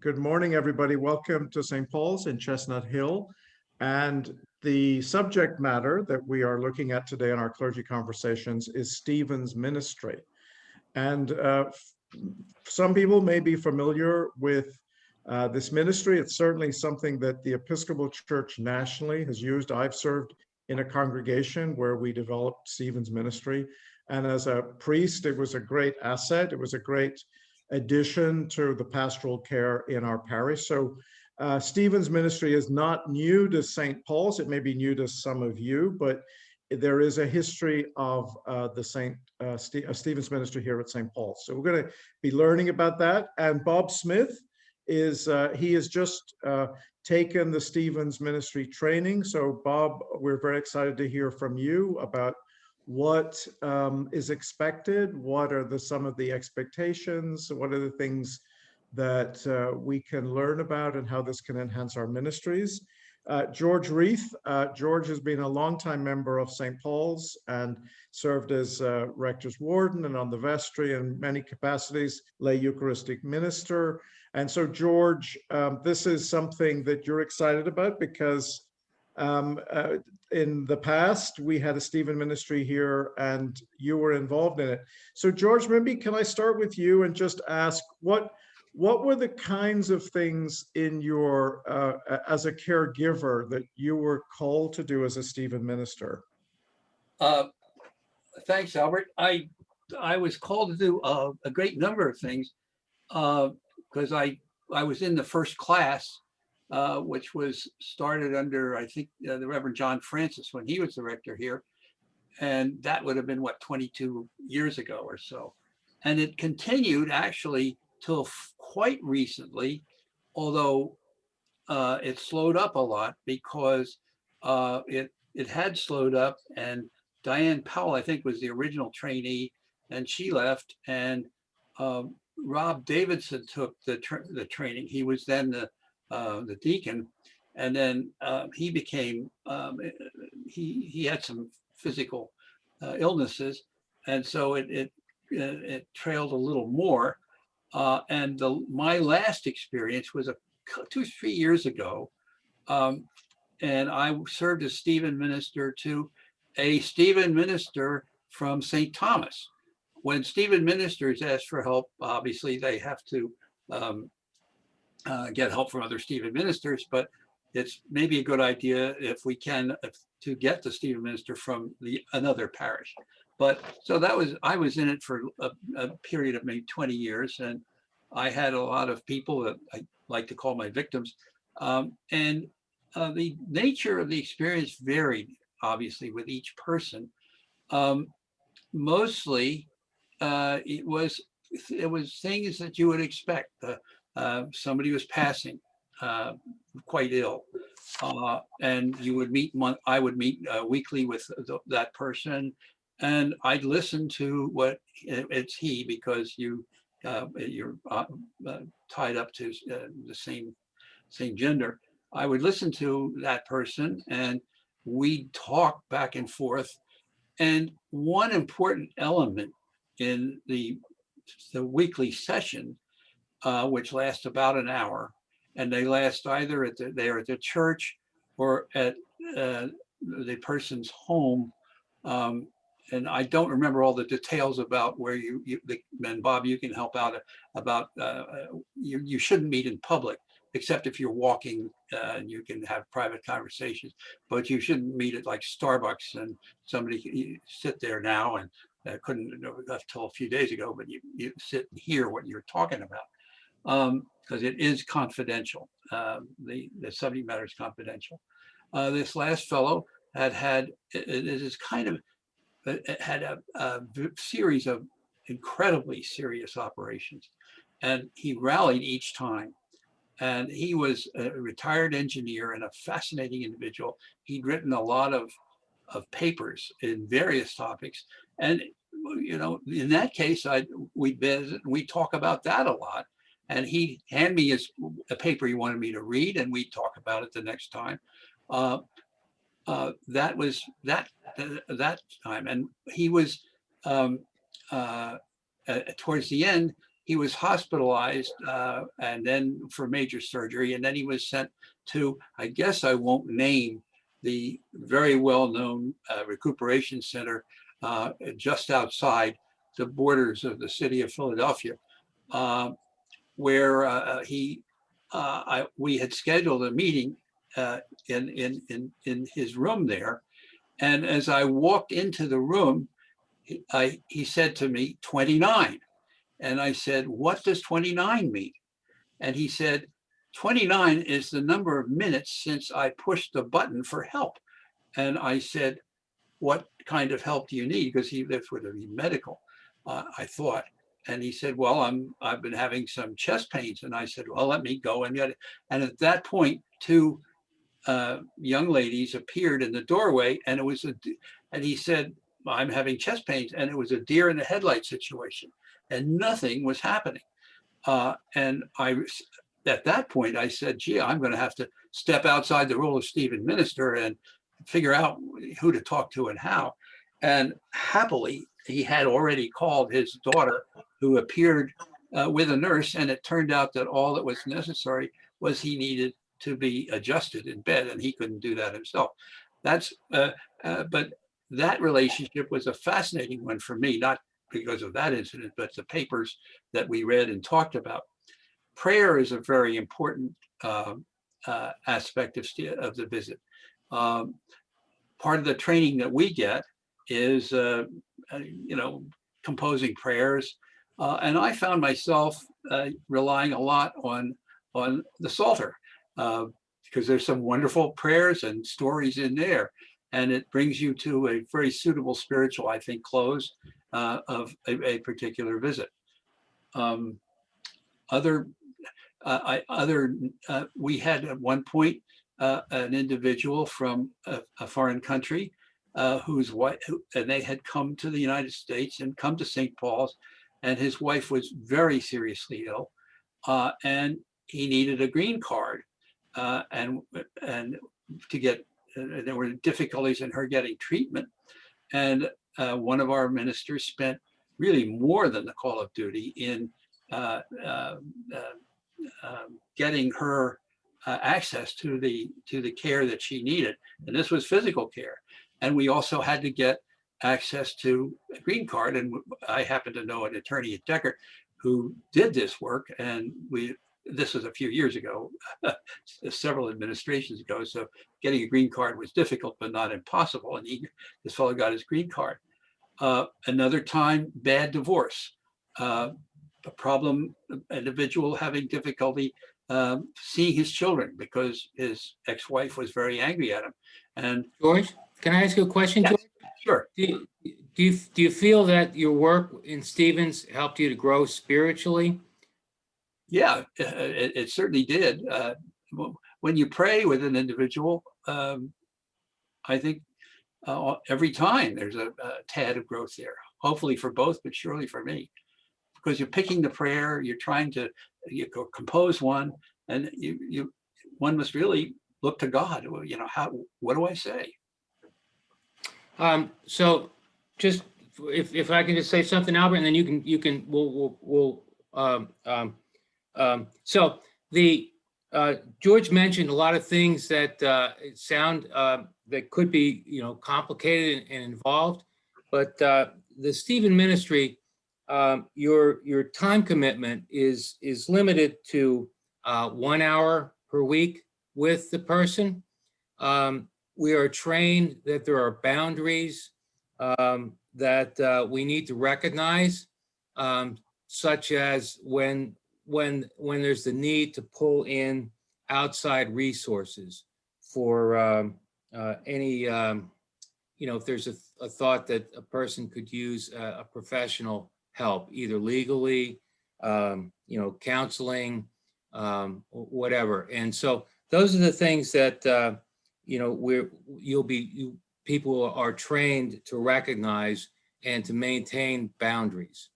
Good morning, everybody. Welcome to St. Paul's in Chestnut Hill. And the subject matter that we are looking at today in our clergy conversations is Stephen's ministry. And some people may be familiar with this ministry. It's certainly something that the Episcopal Church nationally has used. I've served in a congregation where we developed Stephen's ministry. And as a priest, it was a great asset. It was a great addition to the pastoral care in our parish. So Stephen's ministry is not new to St. Paul's. It may be new to some of you, but there is a history of Stephen's ministry here at St. Paul's. So we're going to be learning about that. And Bob Smith he has just taken the Stephen's ministry training. So Bob, we're very excited to hear from you about what is expected, what are some of the expectations, what are the things that we can learn about and how this can enhance our ministries. George Reith. George has been a longtime member of St. Paul's and served as rector's warden and on the vestry in many capacities, lay Eucharistic minister. And so George, this is something that you're excited about because in the past, we had a Stephen ministry here and you were involved in it. So George, maybe can I start with you and just ask what were the kinds of things in your, as a caregiver that you were called to do as a Stephen minister? Thanks, Albert. I was called to do a great number of things because I was in the first class, which was started under, I think, the Reverend John Francis when he was the rector here. And that would have been, what, 22 years ago or so. And it continued actually till quite recently, although it slowed up a lot because it had slowed up, and Diane Powell, I think, was the original trainee, and she left, and Rob Davidson took the training. He was then the deacon, and then he became he had some physical illnesses, and so it trailed a little more. And my last experience was 2 or 3 years ago, and I served as Stephen minister to a Stephen minister from St. Thomas. When Stephen ministers ask for help, obviously they have to get help from other Stephen ministers, but it's maybe a good idea if we can to get the Stephen minister from another parish. But so I was in it for a period of maybe 20 years, and I had a lot of people that I like to call my victims. And the nature of the experience varied, obviously, with each person. Mostly, it was things that you would expect. Somebody was passing, quite ill, and you would meet. I would meet weekly with that person, and I'd listen to what it's he, because you're tied up to the same gender. I would listen to that person, and we'd talk back and forth. And one important element in the weekly session, which lasts about an hour, and they last either at the church or at the person's home. And I don't remember all the details about where and Bob, you can help out about you shouldn't meet in public, except if you're walking and you can have private conversations, but you shouldn't meet at like Starbucks and somebody you sit there now and couldn't until a few days ago, but you sit and hear what you're talking about, because it is confidential. The subject matter is confidential. This last fellow had a series of incredibly serious operations, and he rallied each time. And he was a retired engineer and a fascinating individual. He'd written a lot of papers in various topics, and in that case, we'd visit, we'd talk about that a lot. And he'd hand me a paper he wanted me to read, and we'd talk about it the next time. That was that time, and he was towards the end. he was hospitalized and then for major surgery. And then he was sent to, I guess I won't name the very well-known recuperation center just outside the borders of the city of Philadelphia, where we had scheduled a meeting in his room there. And as I walked into the room, he said to me, 29. And I said, what does 29 mean? And he said, 29 is the number of minutes since I pushed the button for help. And I said, what kind of help do you need? Because this would be medical, I thought. And he said, well, I've been having some chest pains. And I said, well, let me go and get it. And at that point, two young ladies appeared in the doorway, and and he said, I'm having chest pains. And it was a deer in the headlight situation, and nothing was happening. And at that point, I said, gee, I'm going to have to step outside the role of Stephen minister and figure out who to talk to and how. And happily, he had already called his daughter, who appeared with a nurse. And it turned out that all that was necessary was he needed to be adjusted in bed, and he couldn't do that himself. But that relationship was a fascinating one for me, not because of that incident, but the papers that we read and talked about. Prayer is a very important aspect of the visit. Part of the training that we get is, composing prayers. And I found myself relying a lot on the Psalter, because there's some wonderful prayers and stories in there. And it brings you to a very suitable spiritual, I think, close of a particular visit. We had at one point an individual from a foreign country whose wife, and they had come to the United States and come to St. Paul's, and his wife was very seriously ill, and he needed a green card, and to get, there were difficulties in her getting treatment, and one of our ministers spent really more than the call of duty in getting her access to the care that she needed, and this was physical care. And we also had to get access to a green card, and I happen to know an attorney at Decker who did this work, and this was a few years ago, several administrations ago. So getting a green card was difficult, but not impossible. And this fellow got his green card. Another time, bad divorce. A problem, individual having difficulty seeing his children because his ex-wife was very angry at him. And George, can I ask you a question, yes, George? sure. Do you feel that your work in Stevens helped you to grow spiritually? Yeah, it certainly did. When you pray with an individual, I think every time there's a tad of growth there, hopefully for both, but surely for me, because you're picking the prayer, you're trying to compose one, and one must really look to God. What do I say? So just if I can just say something, Albert, and then so the George mentioned a lot of things that sound that could be complicated and involved, but the Stephen ministry, your time commitment is limited to 1 hour per week with the person. We are trained that there are boundaries that we need to recognize, such as when there's the need to pull in outside resources for any, if there's a thought that a person could use a professional help, either legally, counseling, whatever. And so those are the things that people are trained to recognize and to maintain boundaries.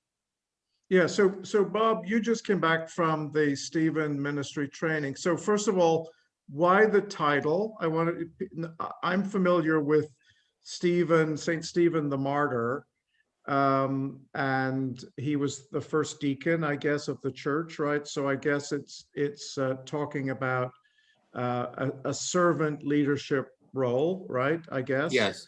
Yeah, so Bob, you just came back from the Stephen ministry training. So first of all, why the title? I'm familiar with St. Stephen the Martyr, and he was the first deacon, I guess, of the church, right? So I guess it's talking about a servant leadership role, right? I guess. Yes.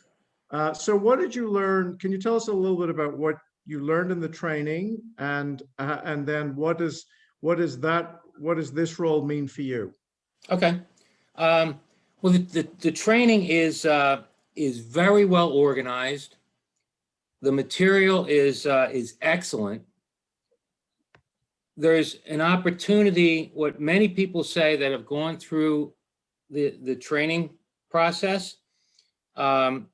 So what did you learn? Can you tell us a little bit about what you learned in the training, and then what does this role mean for you? Okay. Well, the training is very well organized. The material is excellent. There's an opportunity, what many people say that have gone through the training process, and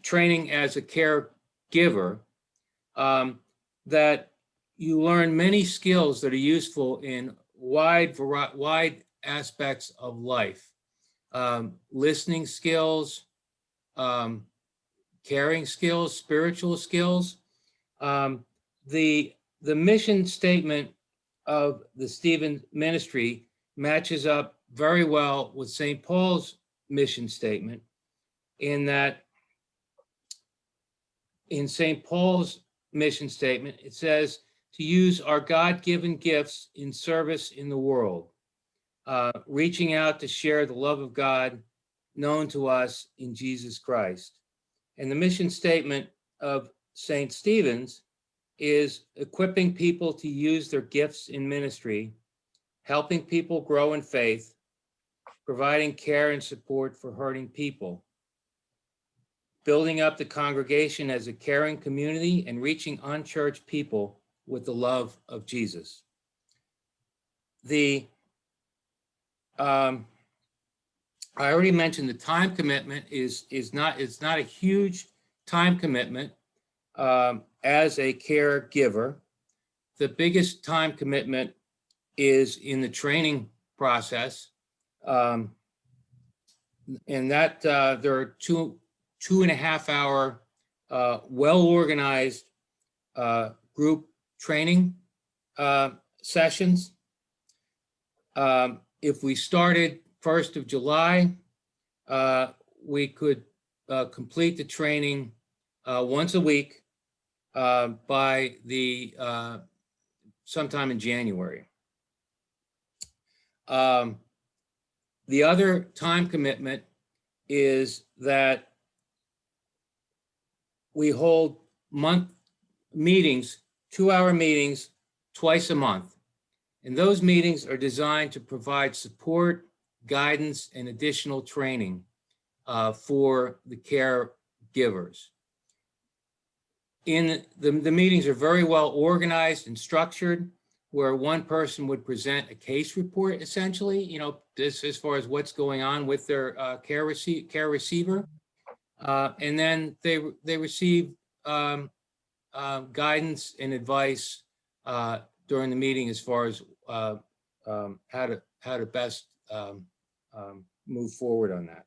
training as a caregiver, that you learn many skills that are useful in wide aspects of life. Listening skills, caring skills, spiritual skills. The mission statement of the Stephen Ministry matches up very well with St. Paul's mission statement, in that in St. Paul's mission statement, it says to use our God-given gifts in service in the world, reaching out to share the love of God known to us in Jesus Christ. And the mission statement of St. Stephen's is equipping people to use their gifts in ministry, helping people grow in faith, providing care and support for hurting people, building up the congregation as a caring community, and reaching unchurched people with the love of Jesus. I already mentioned the time commitment is not a huge time commitment as a caregiver. The biggest time commitment is in the training process, and that there are 2.5 hour well-organized group training sessions. If we started 1st of July, we could complete the training once a week by sometime in January. The other time commitment is that we hold meetings, 2-hour meetings, twice a month. And those meetings are designed to provide support, guidance, and additional training for the caregivers. The meetings are very well organized and structured, where one person would present a case report, essentially, this as far as what's going on with their care receiver. And then they receive guidance and advice during the meeting as far as how to best move forward on that.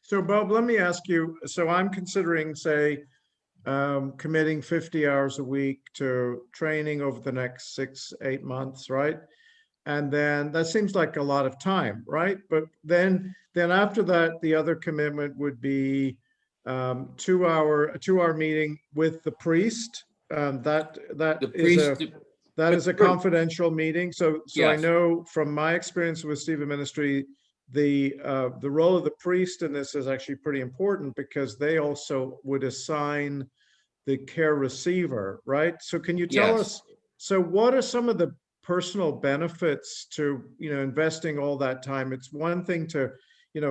So Bob, let me ask you, so I'm considering, say, committing 50 hours a week to training over the next 6-8 months, right? And then that seems like a lot of time, right? But then after that, the other commitment would be a 2-hour meeting with the priest. That is a confidential meeting. So yes. I know from my experience with Stephen Ministry, the role of the priest in this is actually pretty important, because they also would assign the care receiver, right? So can you tell us, so what are some of the personal benefits to, investing all that time? It's one thing to,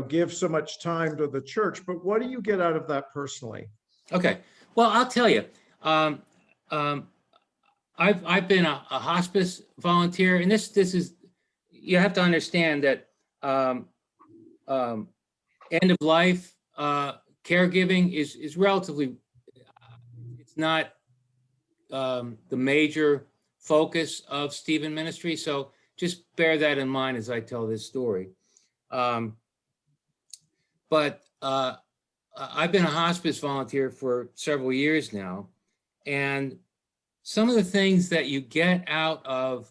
give so much time to the church, but what do you get out of that personally? Okay, well, I'll tell you, I've been a hospice volunteer, and this is, you have to understand that end of life caregiving is relatively, it's not the major focus of Stephen Ministry. So just bear that in mind as I tell this story. But I've been a hospice volunteer for several years now, and some of the things that you get out of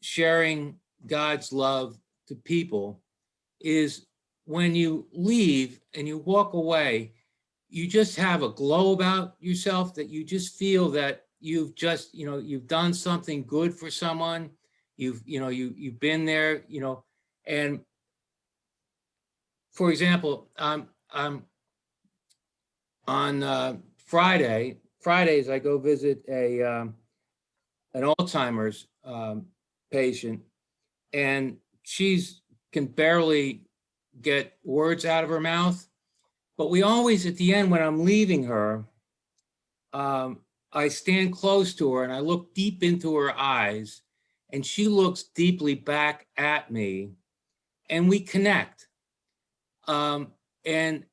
sharing God's love to people is when you leave and you walk away, you just have a glow about yourself, that you just feel that you've just, you've done something good for someone. You've been there, and for example, I'm on Fridays, I go visit an Alzheimer's patient, and she's can barely get words out of her mouth. But we always, at the end, when I'm leaving her, I stand close to her and I look deep into her eyes, and she looks deeply back at me, and we connect. And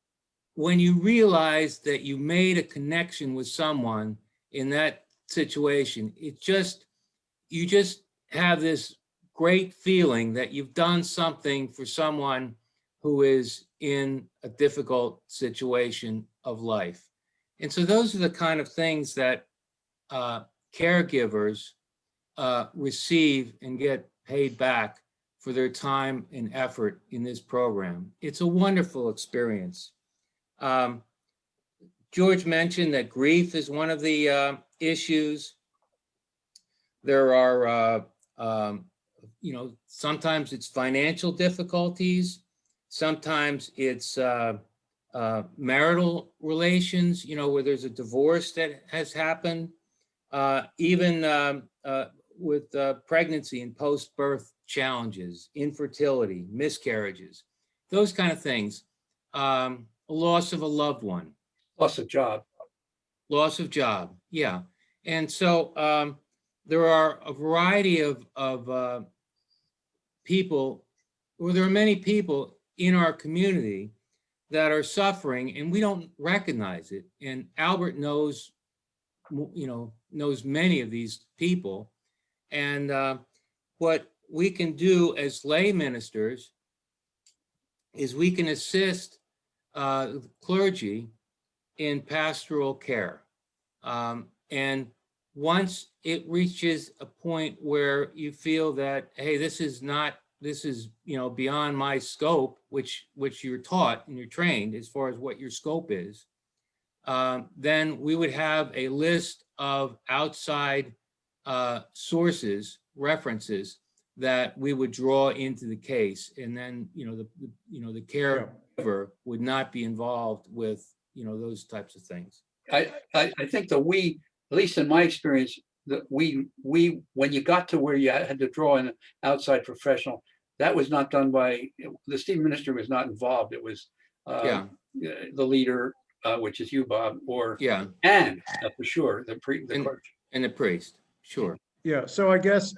when you realize that you made a connection with someone in that situation, you just have this great feeling that you've done something for someone who is in a difficult situation of life. And so those are the kind of things that caregivers receive and get paid back for their time and effort in this program. It's a wonderful experience. George mentioned that grief is one of the issues. There are, sometimes it's financial difficulties. Sometimes it's marital relations, where there's a divorce that has happened. Even with pregnancy and post-birth challenges, infertility, miscarriages, those kind of things. Loss of a loved one. Loss of job. Loss of job, yeah. And so there are a variety of people, or there are many people in our community that are suffering, and we don't recognize it. And Albert knows many of these people. And what we can do as lay ministers is we can assist clergy in pastoral care. And once it reaches a point where you feel that, hey, this is beyond my scope, which you're taught and you're trained as far as what your scope is, then we would have a list of outside sources, references that we would draw into the case, and then the caregiver would not be involved with those types of things. I think that we, at least in my experience, that we when you got to where you had to draw in an outside professional, that was not done by the Stephen ministry, was not involved. It was the leader, which is you, Bob, or and for sure the clergy and the priest. Sure. Yeah. So I guess,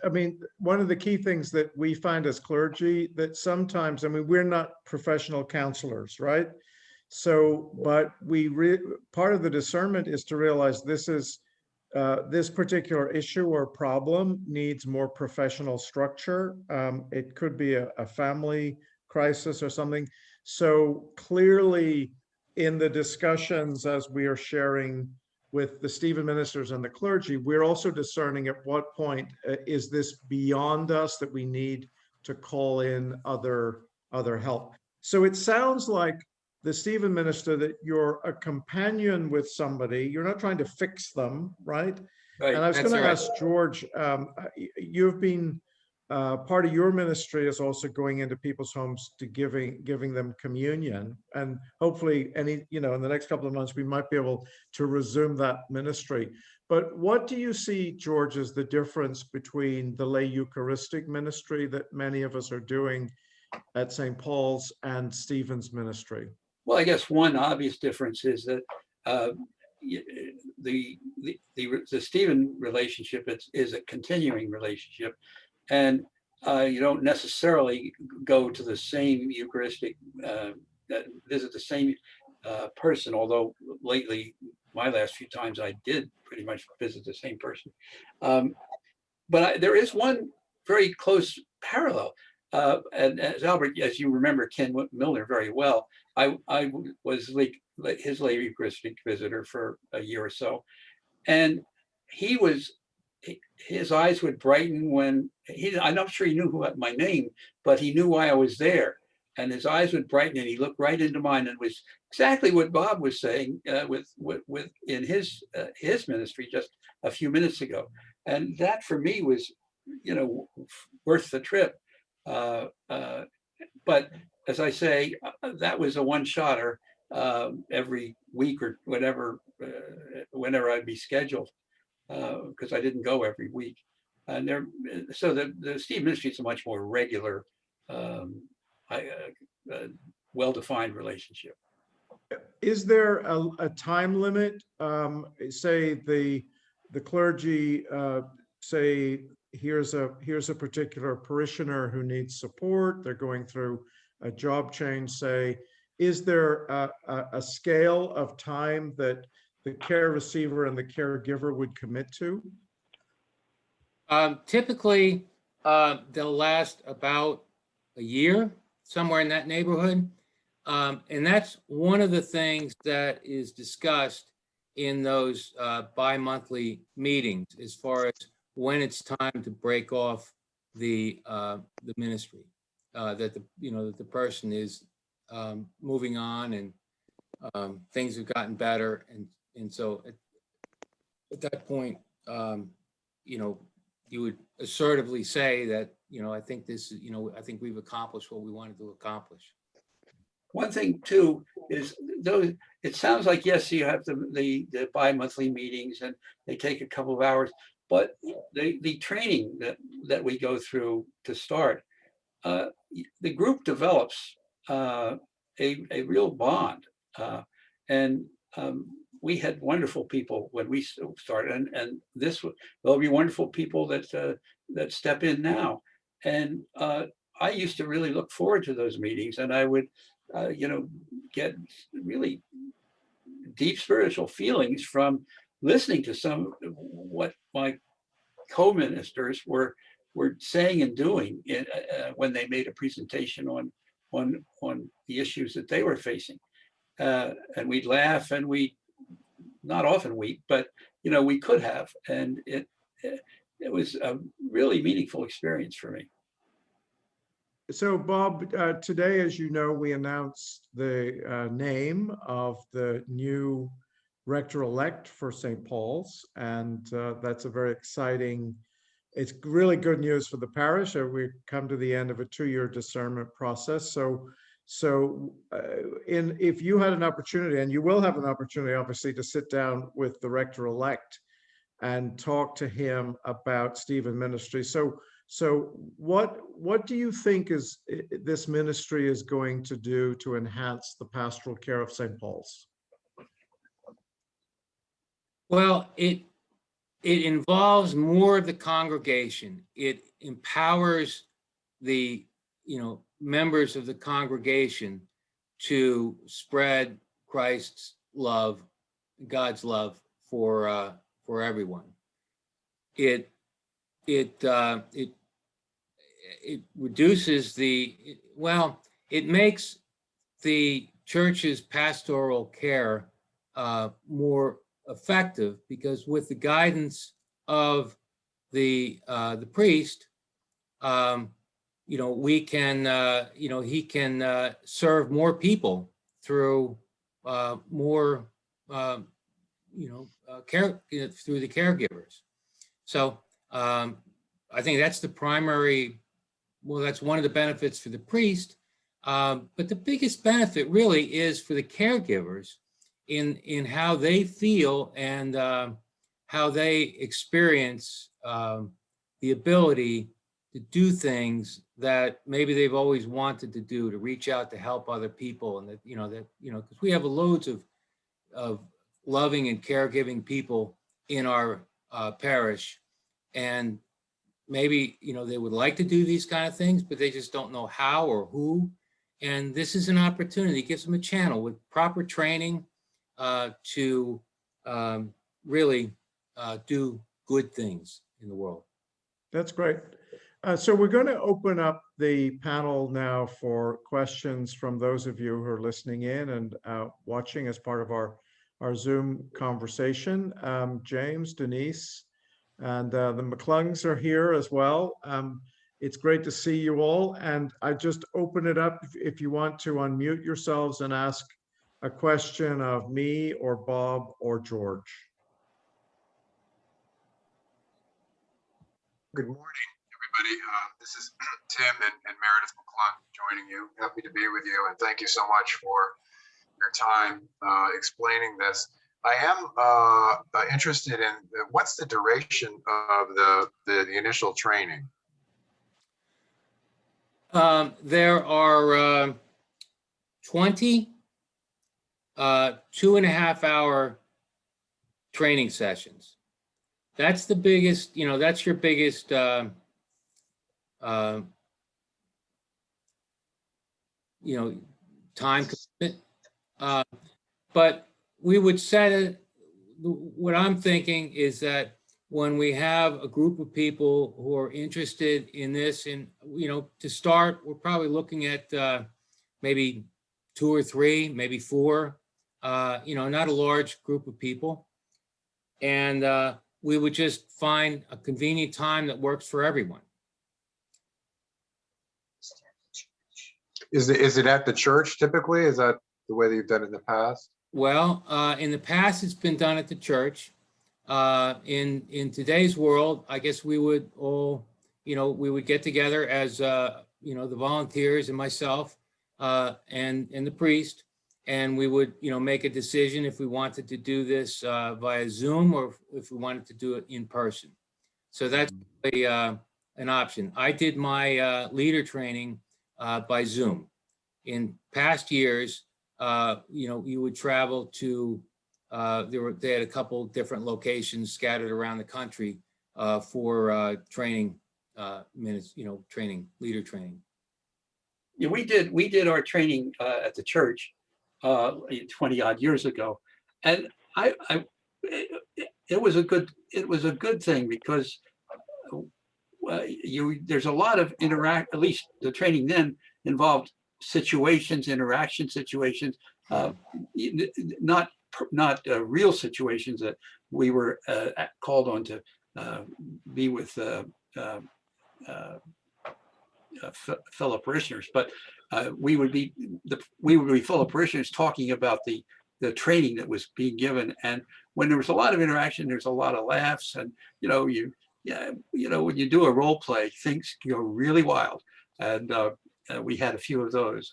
one of the key things that we find as clergy, that sometimes, we're not professional counselors, right? So, but part of the discernment is to realize this particular issue or problem needs more professional structure. It could be a family crisis or something. So clearly in the discussions, as we are sharing with the Stephen ministers and the clergy, we're also discerning at what point is this beyond us that we need to call in other help. So it sounds like the Stephen minister, that you're a companion with somebody. You're not trying to fix them, right? Right. And I was going to ask George, you've been part of your ministry is also going into people's homes to giving them communion, and hopefully in the next couple of months we might be able to resume that ministry. But what do you see, George, as the difference between the lay Eucharistic ministry that many of us are doing at St. Paul's and Stephen's ministry? Well, I guess one obvious difference is that the Stephen relationship is a continuing relationship, and you don't necessarily go to the same Eucharistic, visit the same person, although lately, my last few times, I did pretty much visit the same person. But there is one very close parallel. And as Albert, as you remember Ken Milner very well, I was his lay Eucharistic visitor for a year or so. And his eyes would brighten when I'm not sure he knew my name, but he knew why I was there. and his eyes would brighten, and he looked right into mine, and was exactly what Bob was saying with in his ministry just a few minutes ago. And that for me was, worth the trip. But as I say, that was a one-shotter every week or whatever, whenever I'd be scheduled, because I didn't go every week. And so the Steve Ministry is a much more regular, well-defined relationship. Is there a time limit? Say the clergy say here's a particular parishioner who needs support. They're going through a job change. Say, is there a scale of time that the care receiver and the caregiver would commit to? Typically, they'll last about a year, somewhere in that neighborhood. And that's one of the things that is discussed in those bi-monthly meetings, as far as when it's time to break off the ministry, that the person is moving on, and things have gotten better, and so at that point, you would assertively say that, I think this is, I think we've accomplished what we wanted to accomplish. One thing too is those. It sounds like, yes, you have the bi-monthly meetings, and they take a couple of hours, but the training that we go through to start, the group develops a real bond, and we had wonderful people when we started, and there'll be wonderful people that step in now, and I used to really look forward to those meetings, and I would get really deep spiritual feelings from listening to what my co-ministers were saying and doing when they made a presentation on the issues that they were facing, and we'd laugh, and we not often weep, but we could have, and it was a really meaningful experience for me. So, Bob, today, as you know, we announced the name of the new rector-elect for St. Paul's, and that's a very exciting, it's really good news for the parish. We've come to the end of a 2-year discernment process. If you had an opportunity, and you will have an opportunity, obviously, to sit down with the rector-elect and talk to him about Stephen Ministry. So what do you think is this ministry is going to do to enhance the pastoral care of St. Paul's? Well, it involves more of the congregation. It empowers the members of the congregation to spread Christ's love, God's love for everyone. It reduces it makes the church's pastoral care more effective, because with the guidance of the priest, we can he can serve more people through more care through the caregivers. So I think that's the primary. Well, that's one of the benefits for the priest, but the biggest benefit really is for the caregivers in how they feel and how they experience the ability to do things that maybe they've always wanted to do, to reach out to help other people, and that because we have loads of loving and caregiving people in our parish, and maybe they would like to do these kind of things, but they just don't know how or who. And this is an opportunity. It gives them a channel with proper training to really do good things in the world. That's great. So we're going to open up the panel now for questions from those of you who are listening in and watching as part of our Zoom conversation. James, Denise, and the McClungs are here as well. It's great to see you all. And I just open it up if you want to unmute yourselves and ask a question of me or Bob or George. Good morning, everybody. This is Tim and Meredith McClung joining you. Happy to be with you, and thank you so much for your time explaining this. I am interested in what's the duration of the initial training? There are 20 2.5-hour training sessions. That's the biggest, that's your biggest time commitment. But we would set it, what I'm thinking is that when we have a group of people who are interested in this, and, to start, we're probably looking at maybe 2 or 3, maybe 4, not a large group of people. And we would just find a convenient time that works for everyone. Is it at the church typically? Is that the way that you've done it in the past? Well, in the past, it's been done at the church. In today's world, I guess we would all, we would get together as, the volunteers and myself and the priest, and we would, make a decision if we wanted to do this via Zoom or if we wanted to do it in person. So that's an option. I did my leader training by Zoom. In past years, you would travel to, they had a couple different locations scattered around the country for training minutes, training, leader training. Yeah, we did our training at the church 20 odd years ago, and it was a good thing because there's a lot of at least the training then involved interaction situations, not real situations that we were called on to be with fellow parishioners, but we would be fellow parishioners talking about the training that was being given. And when there was a lot of interaction, there's a lot of laughs, and when you do a role play, things go really wild. And we had a few of those,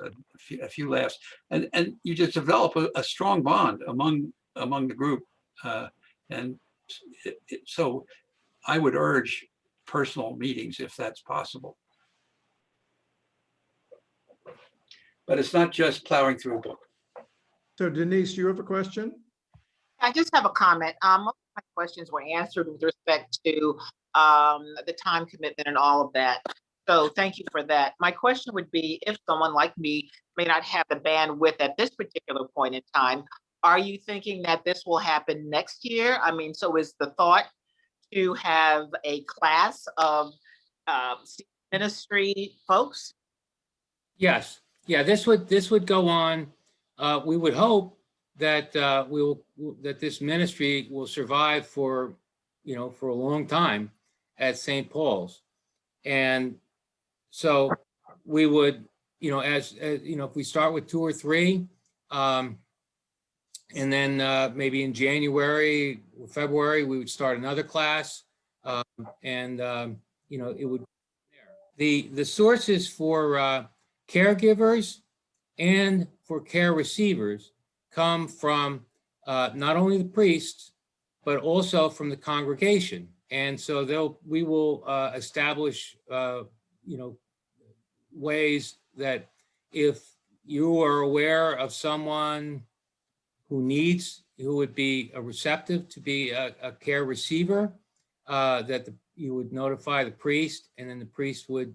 a few laughs, and you just develop a strong bond among the group. So I would urge personal meetings if that's possible. But it's not just plowing through a book. So Denise, you have a question? I just have a comment. Most of my questions were answered with respect to the time commitment and all of that. So thank you for that. My question would be, if someone like me may not have the bandwidth at this particular point in time, are you thinking that this will happen next year? I mean, so is the thought to have a class of ministry folks? Yes. Yeah, this would go on. We would hope that that this ministry will survive for a long time at St. Paul's. And so we would, as if we start with 2 or 3, and then maybe in January or February, we would start another class, and it would. The sources for caregivers and for care receivers come from not only the priests, but also from the congregation. And so we will establish ways that if you are aware of someone who would be receptive to be a care receiver, that you would notify the priest, and then the priest would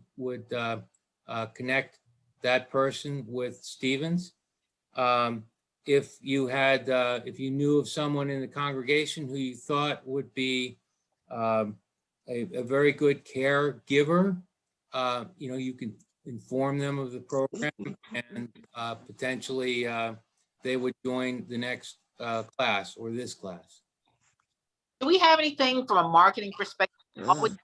connect that person with Stevens. If you knew of someone in the congregation who you thought would be a very good caregiver, you can inform them of the program, and potentially they would join the next class or this class. Do we have anything from a marketing perspective? What would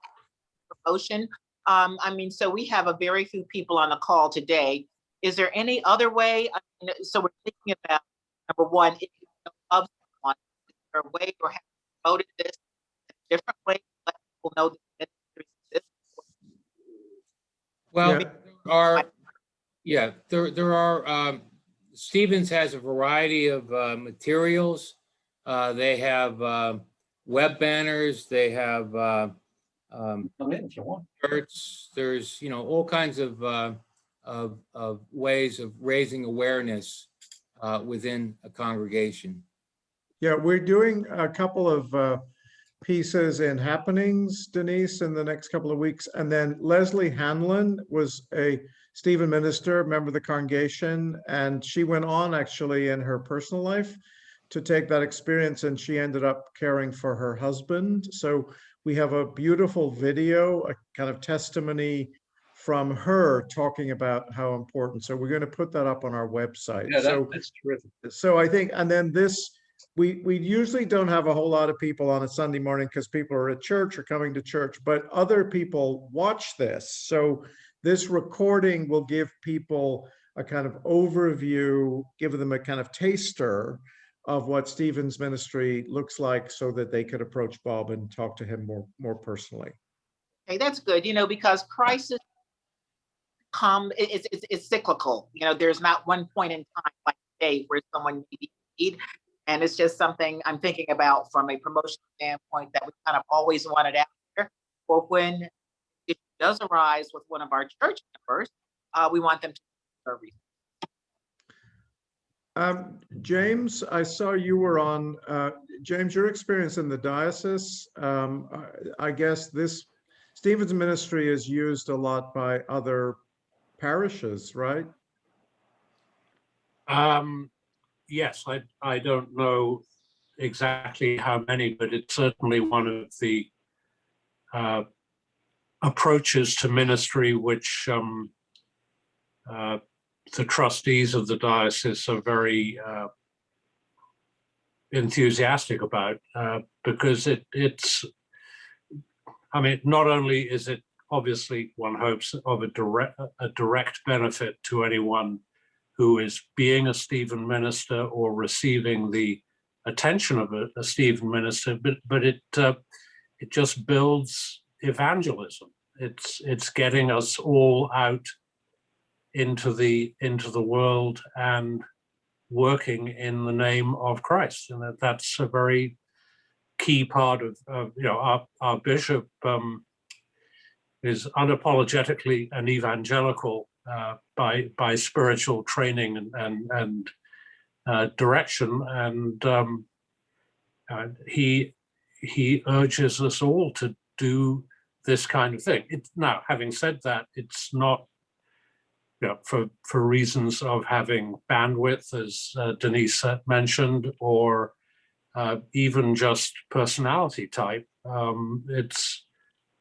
promotion I mean, so we have a very few people on the call today. Is there any other way? I mean, so we're thinking about, number one, if you know of someone, is there a way or have you promoted this in a different way to let people know that ministry exists? Well, Yeah. there are, Stevens has a variety of materials. They have web banners, they have Come in if you want. shirts. There's, all kinds of ways of raising awareness within a congregation. Yeah, we're doing a couple of pieces in happenings, Denise, in the next couple of weeks. And then Leslie Hanlon was a Stephen minister, member of the congregation, and she went on actually in her personal life to take that experience, and she ended up caring for her husband. So we have a beautiful video, a kind of testimony from her talking about how important. So we're going to put that up on our website. Yeah, So that's terrific. so I think, and then this, we usually don't have a whole lot of people on a Sunday morning because people are at church or coming to church, but other people watch this. So this recording will give people a kind of overview, give them a kind of taster of what Stephen's ministry looks like so that they could approach Bob and talk to him more personally. Okay, that's good, because crisis it's cyclical. There's not one point in time like today where someone may be in need. And it's just something I'm thinking about from a promotional standpoint that we kind of always wanted out there. Or when it does arise with one of our church members, we want them to serve. James, I saw you were on. James, your experience in the diocese, I guess this Stephen's ministry is used a lot by other parishes, right? Yes, I don't know exactly how many, but it's certainly one of the approaches to ministry which the trustees of the diocese are very enthusiastic about, because it's, I mean, not only is it obviously, one hopes, of a direct benefit to anyone who is being a Stephen minister or receiving the attention of a Stephen minister, but it just builds evangelism. It's getting us all out into the world and working in the name of Christ, and that's a very key part of our bishop is unapologetically an evangelical by spiritual training and direction, and he urges us all to do this kind of thing. Now, having said that, it's not for reasons of having bandwidth, as Denise mentioned, or even just personality type. It's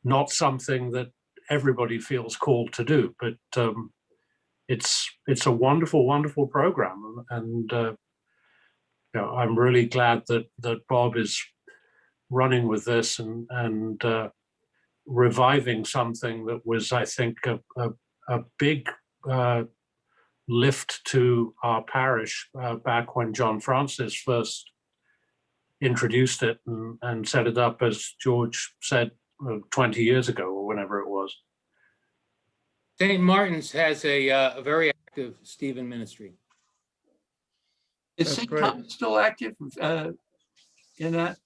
not something that everybody feels called to do, but it's a wonderful, wonderful program, and I'm really glad that Bob is running with this and reviving something that was, I think, a big lift to our parish back when John Francis first introduced it and set it up, as George said, 20 years ago or whenever it was. St. Martin's has a very active Stephen ministry. Is That's St. great. Thomas still active in that,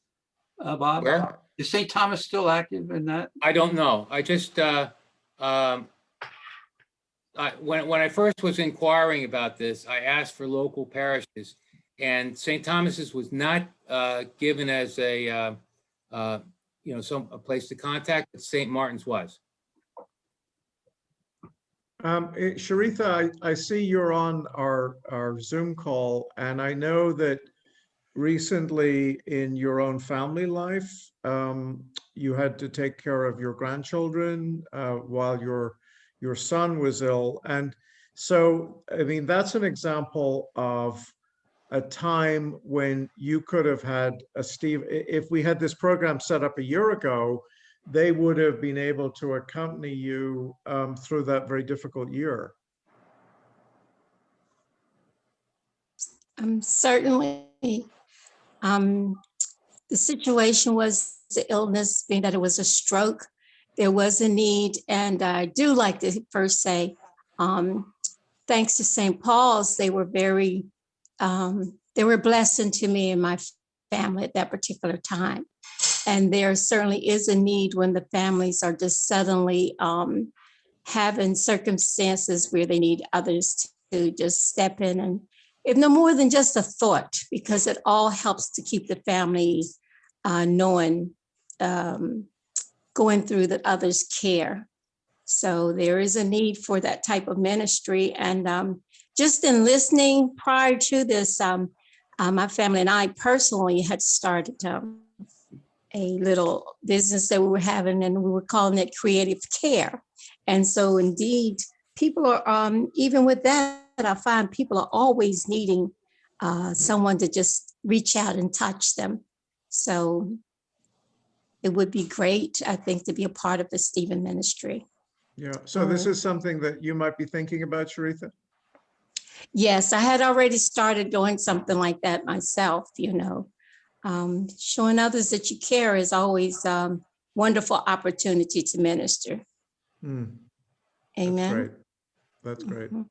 Bob? Where? Is St. Thomas still active in that? I don't know. I just, when I first was inquiring about this, I asked for local parishes, and St. Thomas's was not given as a place to contact, but St. Martin's was. Sharitha, I see you're on our Zoom call, and I know that recently in your own family life, you had to take care of your grandchildren while your son was ill. And so, I mean, that's an example of a time when you could have had if we had this program set up a year ago, they would have been able to accompany you through that very difficult year. Certainly, the situation was the illness, being that it was a stroke. There was a need, and I do like to first say, thanks to St. Paul's, they were a blessing to me and my family at that particular time. And there certainly is a need when the families are just suddenly having circumstances where they need others to just step in, and if no more than just a thought, because it all helps to keep the family knowing, going through that others care. So there is a need for that type of ministry. And just in listening prior to this, my family and I personally had started a little business that we were having, and we were calling it Creative Care. And so indeed, people are, even with that, I find people are always needing someone to just reach out and touch them. So it would be great, I think, to be a part of the Stephen ministry. Yeah. So this is something that you might be thinking about, Sharitha? Yes, I had already started doing something like that myself, showing others that you care is always wonderful opportunity to minister. That's Amen. great. That's great. Mhm.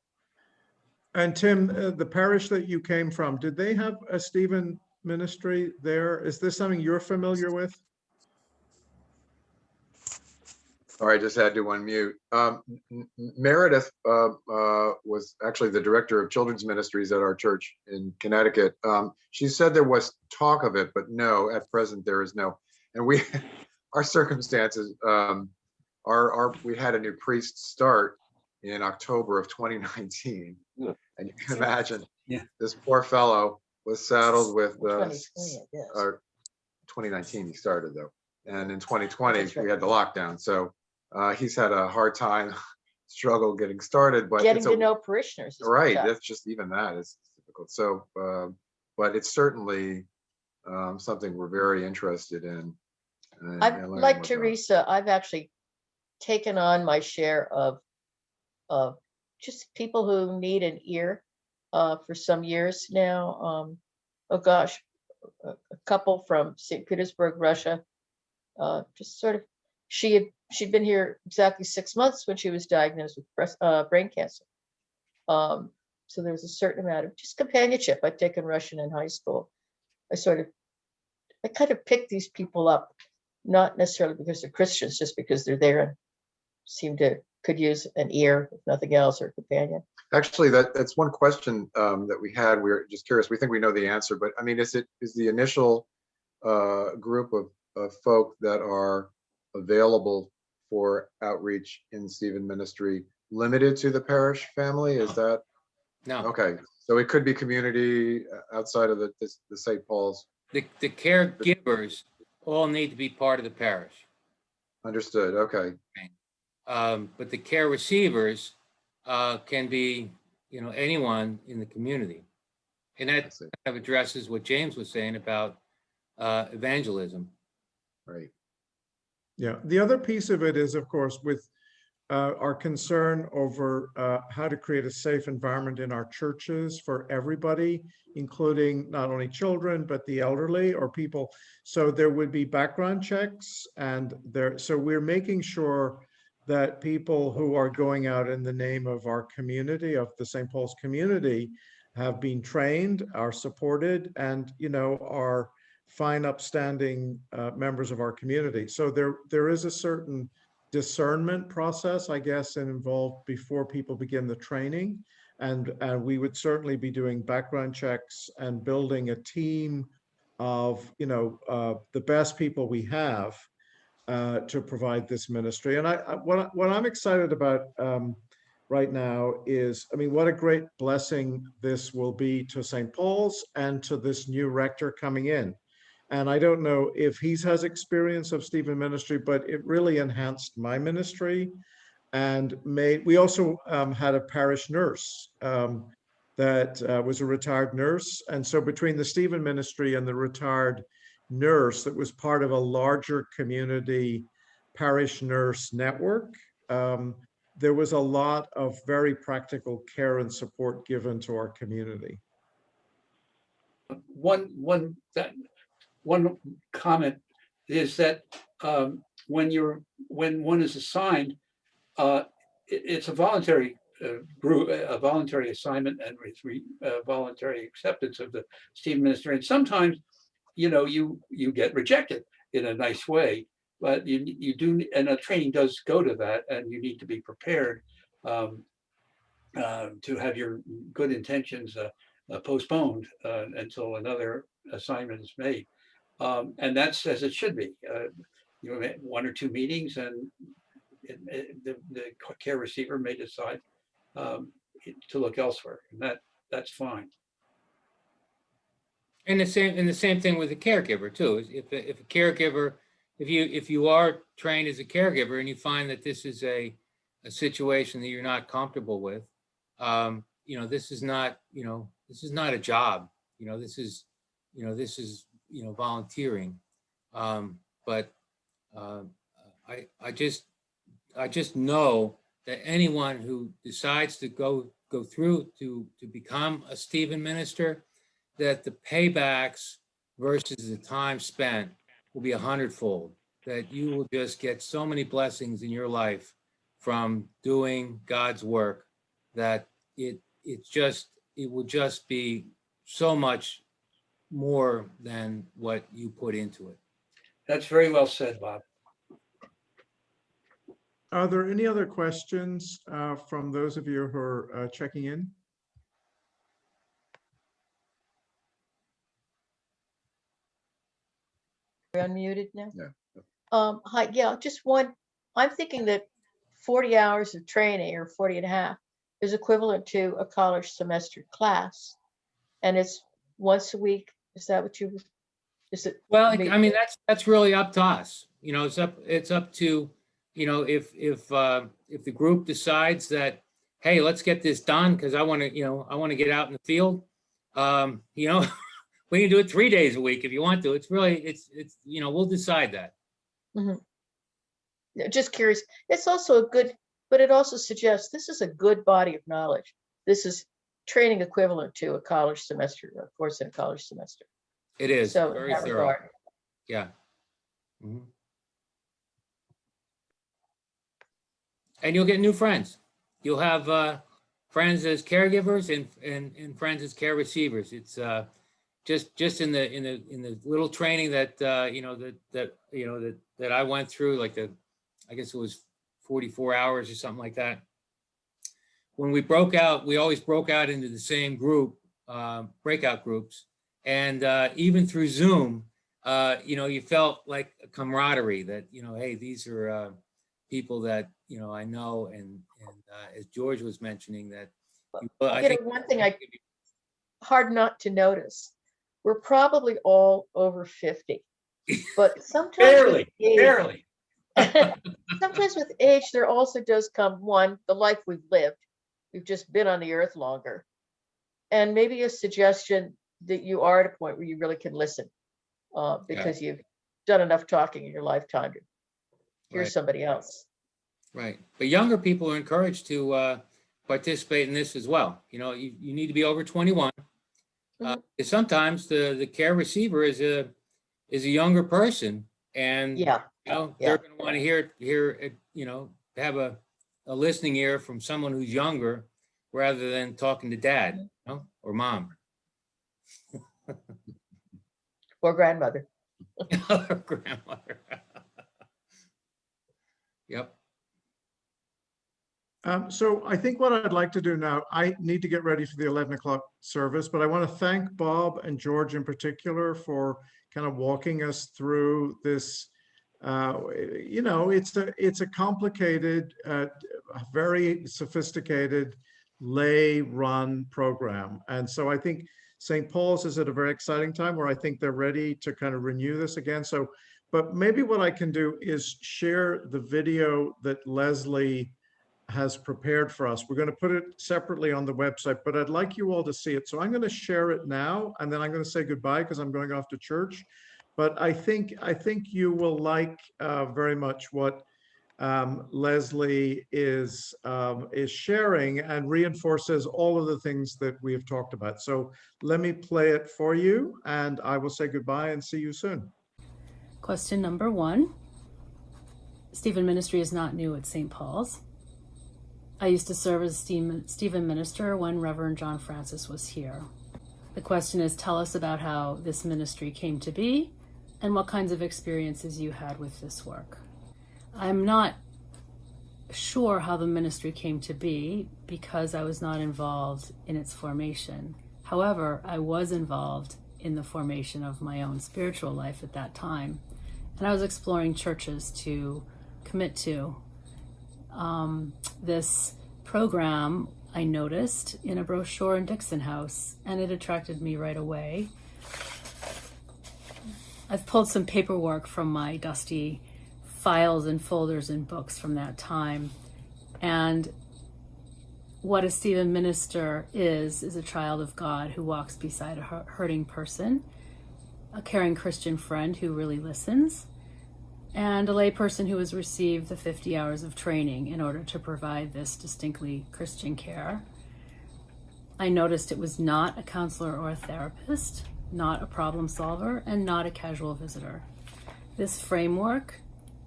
And Tim, the parish that you came from, did they have a Stephen ministry there? Is this something you're familiar with? Sorry, I just had to unmute. Meredith was actually the director of children's ministries at our church in Connecticut. She said there was talk of it, but no, at present there is no. And our circumstances, we had a new priest start in October of 2019. Yeah. And you can imagine, Yeah. this poor fellow was saddled with 2020, I guess. 2019 he started though. And in 2020, we had the lockdown. So he's had a hard time, struggle getting started, but Getting to know parishioners. is right. tough. That's just even that is difficult. So, but it's certainly something we're very interested in. I've learning like about. Teresa, I've actually taken on my share of just people who need an ear for some years now. Oh gosh, a couple from St. Petersburg, Russia. Just sort of, she'd been here exactly 6 months when she was diagnosed with brain cancer. So there's a certain amount of just companionship. I'd taken Russian in high school. I kind of picked these people up, not necessarily because they're Christians, just because they're there and could use an ear, if nothing else, or a companion. Actually, that's one question that we had. We were just curious. We think we know the answer, but I mean, is the initial group of folk that are available for outreach in Stephen ministry limited to the parish family? Is that No, okay? So it could be community outside of the St. Paul's. the caregivers all need to be part of the parish. Understood. Okay. But the care receivers can be, anyone in the community. And I that see. kind of addresses what James was saying about evangelism. Right. Yeah. The other piece of it is, of course, with our concern over how to create a safe environment in our churches for everybody, including not only children, but the elderly or people. So there would be background checks, and so we're making sure that people who are going out in the name of our community, of the St. Paul's community, have been trained, are supported, and are fine, upstanding members of our community. So there is a certain discernment process, I guess, involved before people begin the training. And we would certainly be doing background checks and building a team of, the best people we have to provide this ministry. And what I'm excited about right now is, I mean, what a great blessing this will be to St. Paul's and to this new rector coming in. And I don't know if he has experience of Stephen ministry, but it really enhanced my ministry. And we also had a parish nurse that was a retired nurse. And so between the Stephen ministry and the retired nurse that was part of a larger community parish nurse network. There was a lot of very practical care and support given to our community. One comment is that when one is assigned, it's a voluntary group, a voluntary assignment, and voluntary acceptance of the Stephen ministry. And sometimes, you get rejected in a nice way, but you do, and a training does go to that, and you need to be prepared to have your good intentions postponed until another assignment is made. And that's as it should be. One or two meetings, and the care receiver may decide to look elsewhere, and that's fine. And the same thing with the caregiver too. If a caregiver, if you are trained as a caregiver and you find that this is a situation that you're not comfortable with, this is not a job. This is volunteering. But I just know that anyone who decides to go through to become a Stephen minister, that the paybacks versus the time spent will be 100-fold, that you will just get so many blessings in your life from doing God's work, that it will just be so much more than what you put into it. That's very well said, Bob. Are there any other questions from those of you who are checking in? You're unmuted now? Yeah. Hi, yeah, just one. I'm thinking that 40 hours of training, or 40 and a half, is equivalent to a college semester class. And it's once a week. Is that what is it? Well, I mean, that's really up to us. It's up to, if the group decides that, hey, let's get this done because I want to get out in the field. We can do it 3 days a week if you want to. It's we'll decide that. Mm-hmm. Just curious. It's also a good, but it also suggests this is a good body of knowledge. This is training equivalent to a college semester, a course in a college semester. It is So very in that thorough. regard. Yeah. Mm-hmm. And you'll get new friends. You'll have friends as caregivers and friends as care receivers. It's just in the little training that that I went through, like I guess it was 44 hours or something like that. When we broke out, we always broke out into the same group, breakout groups, and even through Zoom, you felt like a camaraderie that hey, these are people that I know, and as George was mentioning that. I think one thing hard not to notice. We're probably all over 50, but sometimes barely. sometimes with age, there also does come the life we've lived. We've just been on the earth longer, and maybe a suggestion that you are at a point where you really can listen, because you've done enough talking in your lifetime to hear somebody else. Right, but younger people are encouraged to participate in this as well. You need to be over 21. Sometimes the care receiver is a younger person, and they're going to want to hear have a listening ear from someone who's younger rather than talking to dad, or mom, or grandmother. or grandmother. Yep. So I think what I'd like to do now, I need to get ready for the 11 o'clock service, but I want to thank Bob and George in particular for kind of walking us through this. It's a complicated, very sophisticated lay-run program. And so I think St. Paul's is at a very exciting time where I think they're ready to kind of renew this again. So, but maybe what I can do is share the video that Leslie has prepared for us. We're going to put it separately on the website, but I'd like you all to see it. So I'm going to share it now, and then I'm going to say goodbye because I'm going off to church. But I think you will like very much what Leslie is sharing and reinforces all of the things that we have talked about. So let me play it for you, and I will say goodbye and see you soon. Question number 1. Stephen Ministry is not new at St. Paul's. I used to serve as Stephen Minister when Reverend John Francis was here. The question is, tell us about how this ministry came to be and what kinds of experiences you had with this work. I'm not sure how the ministry came to be because I was not involved in its formation. However, I was involved in the formation of my own spiritual life at that time, and I was exploring churches to commit to. This program I noticed in a brochure in Dixon House, and it attracted me right away. I've pulled some paperwork from my dusty files and folders and books from that time, and what a Stephen minister is a child of God who walks beside a hurting person, a caring Christian friend who really listens, and a lay person who has received the 50 hours of training in order to provide this distinctly Christian care. I noticed it was not a counselor or a therapist, not a problem solver, and not a casual visitor. This framework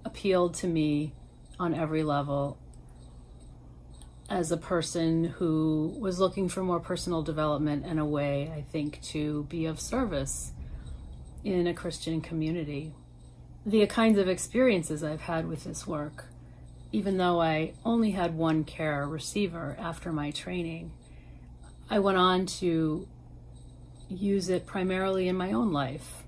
appealed to me on every level as a person who was looking for more personal development and a way, I think, to be of service in a Christian community. The kinds of experiences I've had with this work, even though I only had one care receiver after my training, I went on to use it primarily in my own life.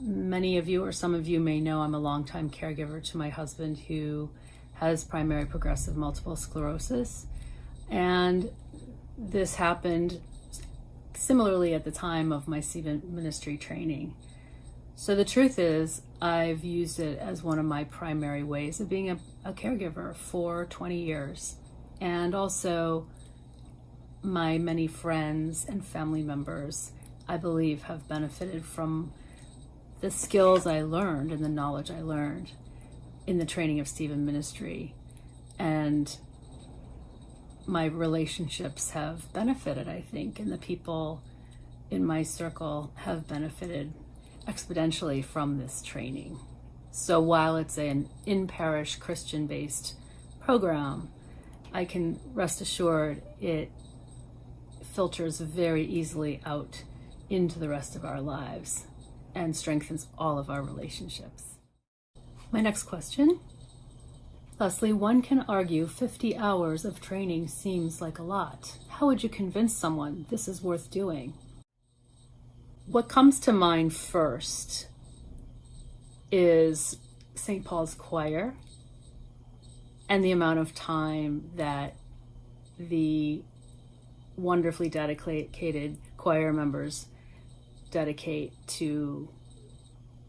Many of you, or some of you, may know I'm a longtime caregiver to my husband who has primary progressive multiple sclerosis. And this happened similarly at the time of my Stephen ministry training. So the truth is, I've used it as one of my primary ways of being a caregiver for 20 years. And also my many friends and family members, I believe, have benefited from the skills I learned and the knowledge I learned in the training of Stephen ministry. And my relationships have benefited, I think, and the people in my circle have benefited exponentially from this training. So while it's an in-parish Christian-based program, I can rest assured it filters very easily out into the rest of our lives and strengthens all of our relationships. My next question. Leslie, one can argue 50 hours of training seems like a lot. How would you convince someone this is worth doing? What comes to mind first is St. Paul's Choir and the amount of time that the wonderfully dedicated choir members dedicate to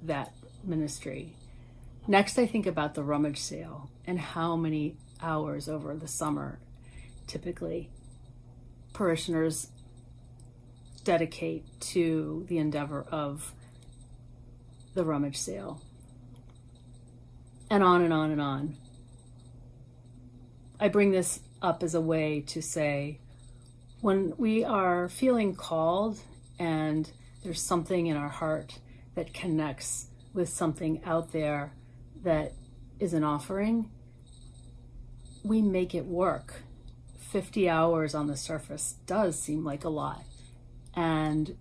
that ministry. Next, I think about the rummage sale and how many hours over the summer typically parishioners dedicate to the endeavor of the rummage sale. And on and on and on. I bring this up as a way to say, when we are feeling called and there's something in our heart that connects with something out there that is an offering, we make it work. 50 hours on the surface does seem like a lot. And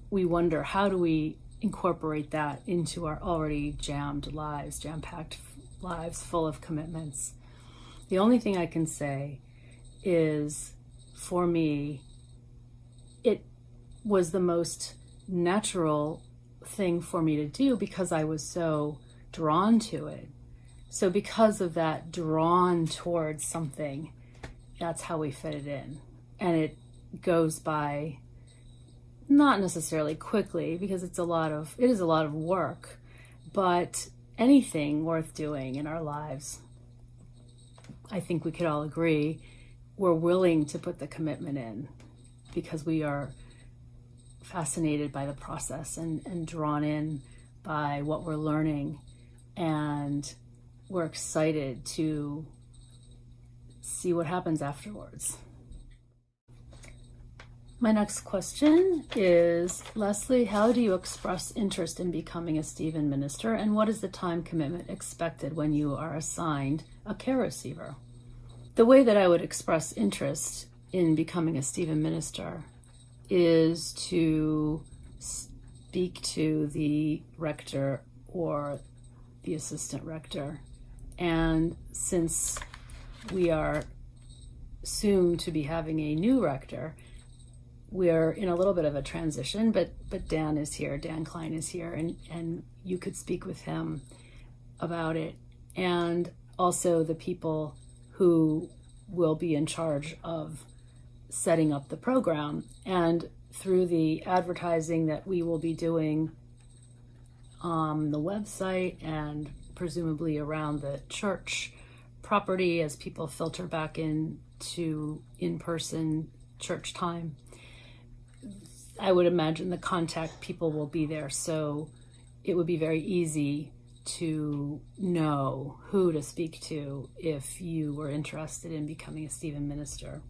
we wonder, how do we incorporate that into our already jammed lives, jam-packed lives full of commitments? The only thing I can say is, for me, it was the most natural thing for me to do because I was so drawn to it. So because of that drawn towards something, that's how we fit it in. And it goes by not necessarily quickly because it is a lot of work, but anything worth doing in our lives, I think we could all agree, we're willing to put the commitment in because we are fascinated by the process and drawn in by what we're learning and we're excited to see what happens afterwards. My next question is, Leslie, how do you express interest in becoming a Stephen minister, and what is the time commitment expected when you are assigned a care receiver? The way that I would express interest in becoming a Stephen minister is to speak to the rector or the assistant rector. And since we are soon to be having a new rector, we're in a little bit of a transition, but Dan is here, Dan Klein is here, and you could speak with him about it. And also the people who will be in charge of setting up the program. And through the advertising that we will be doing on the website and presumably around the church property as people filter back into in-person church time, I would imagine the contact people will be there. So it would be very easy to know who to speak to if you were interested in becoming a Stephen minister.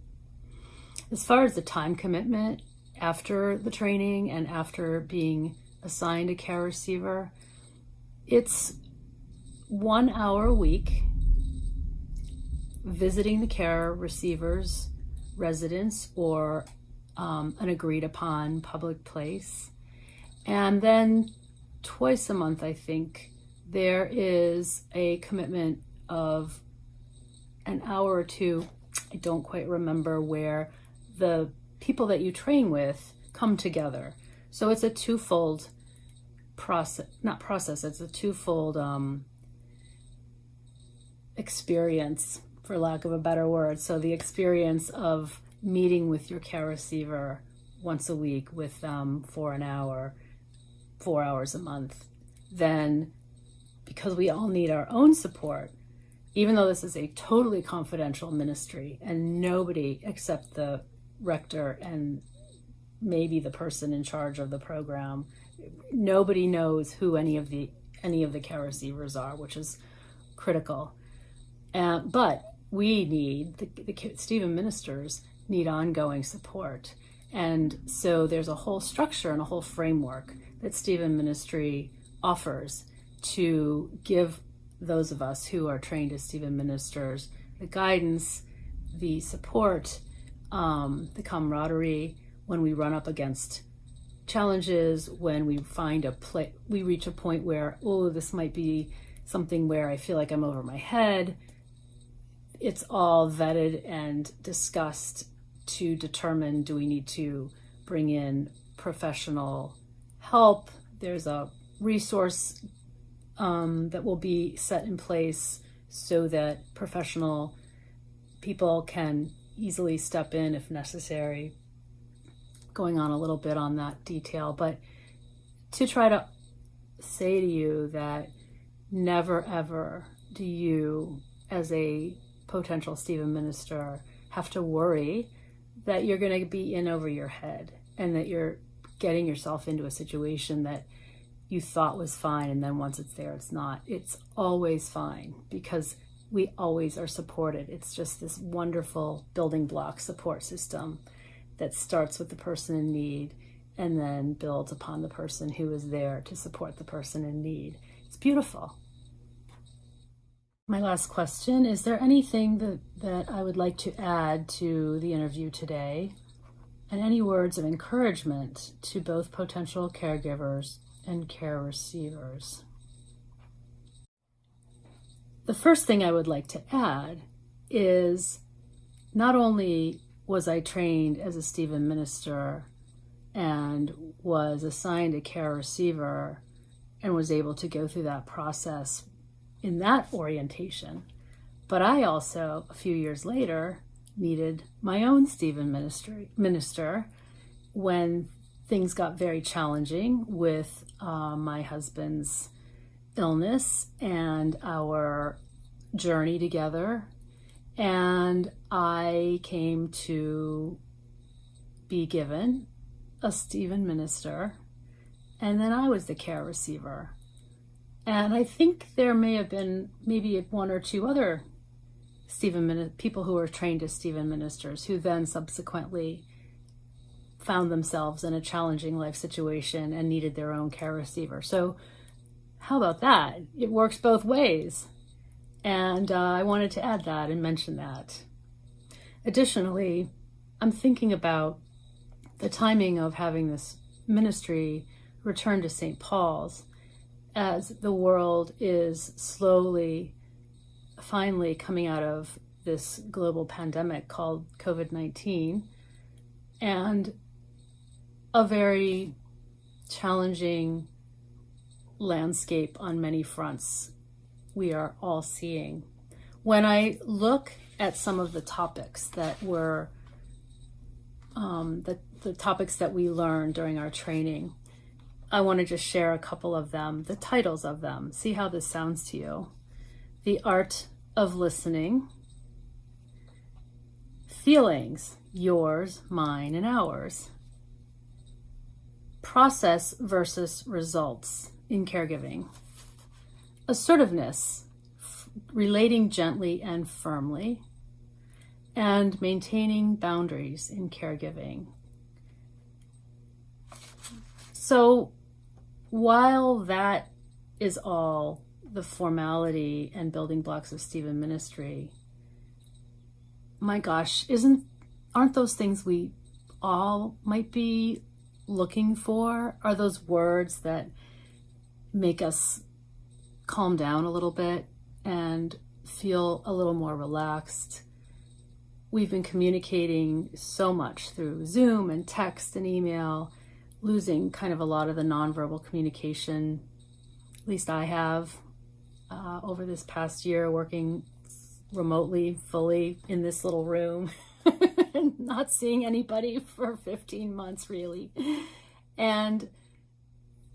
As far as the time commitment after the training and after being assigned a care receiver, it's 1 hour a week visiting the care receiver's residence or an agreed upon public place. And then twice a month, I think, there is a commitment of an hour or two, I don't quite remember, where the people that you train with come together. So it's a twofold it's a twofold experience, for lack of a better word. So the experience of meeting with your care receiver once a week with them for an hour, 4 hours a month. Then, because we all need our own support, even though this is a totally confidential ministry and nobody except the rector and maybe the person in charge of the program, nobody knows who any of the care receivers are, which is critical. But we need, the Stephen ministers need ongoing support. And so there's a whole structure and a whole framework that Stephen ministry offers to give those of us who are trained as Stephen ministers the guidance, the support, the camaraderie when we run up against challenges, when we find we reach a point where, oh, this might be something where I feel like I'm over my head. It's all vetted and discussed to determine, do we need to bring in professional help? There's a resource that will be set in place so that professional people can easily step in if necessary. Going on a little bit on that detail, but to try to say to you that never ever do you, as a potential Stephen minister, have to worry that you're going to be in over your head and that you're getting yourself into a situation that you thought was fine, and then once it's there, it's not. It's always fine because we always are supported. It's just this wonderful building block support system that starts with the person in need and then builds upon the person who is there to support the person in need. It's beautiful. My last question, is there anything that I would like to add to the interview today, and any words of encouragement to both potential caregivers and care receivers? The first thing I would like to add is, not only was I trained as a Stephen minister and was assigned a care receiver and was able to go through that process in that orientation, but I also, a few years later, needed my own Stephen minister when things got very challenging with my husband's illness and our journey together. And I came to be given a Stephen minister, and then I was the care receiver. And I think there may have been maybe one or two other people who were trained as Stephen ministers who then subsequently found themselves in a challenging life situation and needed their own care receiver. So how about that? It works both ways. And I wanted to add that and mention that. Additionally, I'm thinking about the timing of having this ministry return to St. Paul's as the world is slowly, finally coming out of this global pandemic called COVID-19 and a very challenging landscape on many fronts we are all seeing. When I look at some of the topics that were the topics that we learned during our training, I want to just share a couple of them, the titles of them. See how this sounds to you. The Art of Listening, Feelings, Yours, Mine, and Ours, Process versus Results in Caregiving, Assertiveness, Relating Gently and Firmly, and Maintaining Boundaries in Caregiving. So while that is all the formality and building blocks of Stephen ministry, my gosh, aren't those things we all might be looking for? Are those words that make us calm down a little bit and feel a little more relaxed? We've been communicating so much through Zoom and text and email, losing kind of a lot of the nonverbal communication. At least I have over this past year, working remotely, fully in this little room, and not seeing anybody for 15 months really. And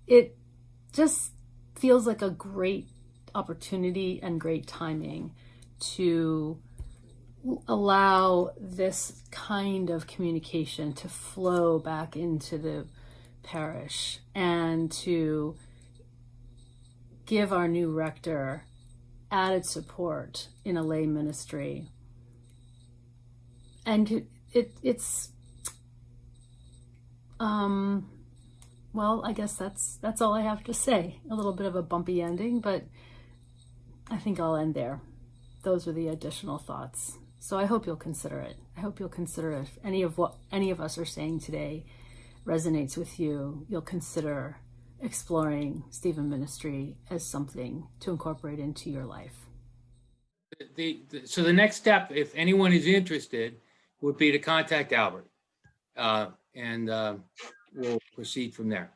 it just feels like a great opportunity and great timing to allow this kind of communication to flow back into the parish and to give our new rector added support in a lay ministry. And it's well, I guess that's all I have to say. A little bit of a bumpy ending, but I think I'll end there. Those are the additional thoughts. So I hope you'll consider it. I hope you'll consider if any of what any of us are saying today resonates with you, you'll consider exploring Stephen ministry as something to incorporate into your life. So the next step, if anyone is interested, would be to contact Albert, and we'll proceed from there.